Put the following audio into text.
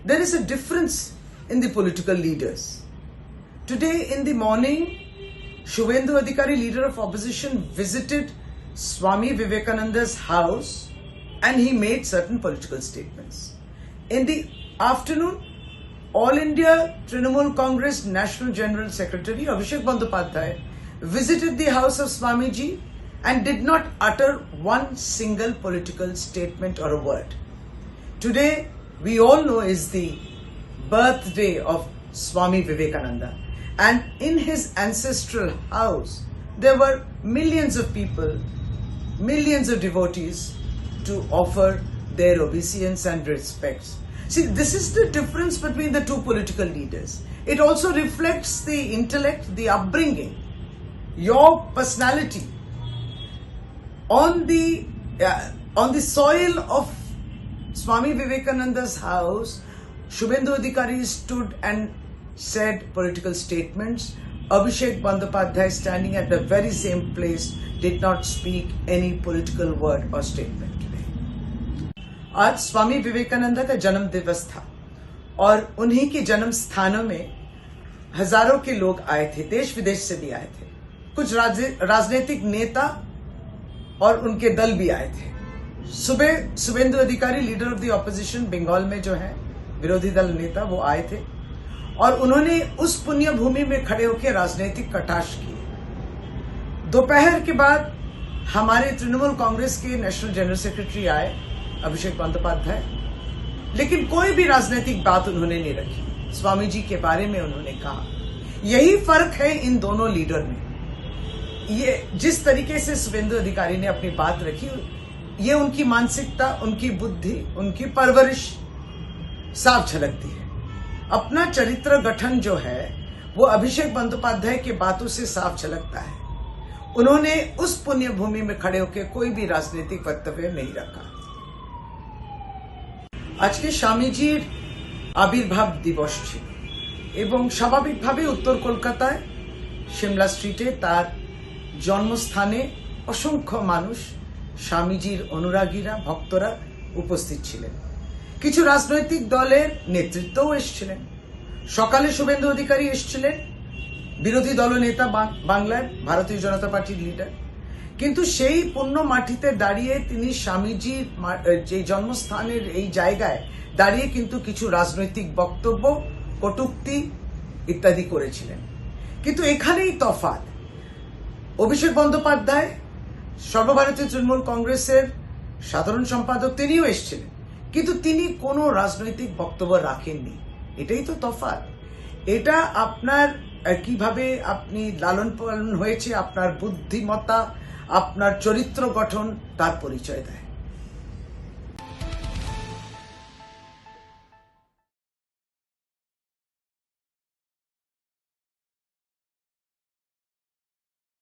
there is a difference in the political leaders. Today in the morning, Shubhendu Adhikari, leader of opposition, visited Swami Vivekananda's house and he made certain political statements. In the afternoon, All India Trinamool Congress National General Secretary Abhishek Bandyopadhyay visited the house of Swamiji and did not utter one single political statement or a word. Today, we all know, is the birthday of Swami Vivekananda, and in his ancestral house there were millions of people, millions of devotees to offer their obeisance and respects. See, this is the difference between the two political leaders. It also reflects the intellect, the upbringing, your personality. On the soil of Swami Vivekananda's house, Shubhendu Adhikari stood and said political statements. Abhishek Bandyopadhyay, standing at the very same place, did not speak any political word or statement today. आज स्वामी विवेकानंद का जन्म दिवस था और उन्हीं के जन्म स्थानों में हजारों के लोग आए थे, देश विदेश से भी आए थे। कुछ राजनीतिक नेता और उनके दल भी आए थे। सुबह Suvendu Adhikari, leader of the opposition Bengal में जो है, विरोधी दल नेता, वो आए थे और उन्होंने उस पुण्य भूमि में खड़े होकर राजनीतिक कटाक्ष किए। दोपहर के बाद हमारे तृणमूल कांग्रेस के नेशनल जनरल सेक्रेटरी आए, अभिषेक बंदोपाध्याय, लेकिन कोई भी राजनीतिक बात उन्होंने नहीं रखी। स्वामी जी के बारे में उन्होंने कहा। यही फर्क है इन दोनों लीडर में। ये जिस तरीके से शुभेंदु अधिकारी ने अपनी बात रखी, ये उनकी मानसिकता, उनकी बुद्धि, उनकी परवरिश साफ झलकती है। अपना चरित्र गठन जो है वो अभिषेक बंदोपाध्याय की बातों से साफ झलकता है। उन्होंने उस पुण्य भूमि में खड़े होकर कोई भी राजनीतिक वक्तव्य नहीं रखा। আজকে স্বামীজির আবির্ভাব দিবস ছিল এবং স্বাভাবিকভাবে উত্তর কলকাতায় সিমলা স্ট্রিটে তার জন্মস্থানে অসংখ্য মানুষ, স্বামীজির অনুরাগীরা, ভক্তরা উপস্থিত ছিলেন। কিছু রাজনৈতিক দলের নেতৃত্বও এসেছিলেন। সকালে শুভেন্দু অধিকারী এসেছিলেন, বিরোধী দলনেতা বাংলার ভারতীয় জনতা পার্টির লিডার। কিন্তু সেই পুণ্য মাটিতে দাঁড়িয়ে তিনি স্বামীজির যে জন্মস্থানের এই জায়গায় দাঁড়িয়ে কিন্তু কিছু রাজনৈতিক বক্তব্য, কটূক্তি ইত্যাদি করেছিলেন। কিন্তু এখানেই তফাৎ। অভিষেক বন্দ্যোপাধ্যায়, সর্বভারতীয় তৃণমূল কংগ্রেসের সাধারণ সম্পাদক, তিনিও এসেছিলেন, কিন্তু তিনি কোনো রাজনৈতিক বক্তব্য রাখেননি। এটাই তো তফাৎ। এটা আপনার কিভাবে আপনি লালন পালন হয়েছে, আপনার বুদ্ধিমত্তা, আপনার চরিত্র গঠন তার পরিচয় দেয়।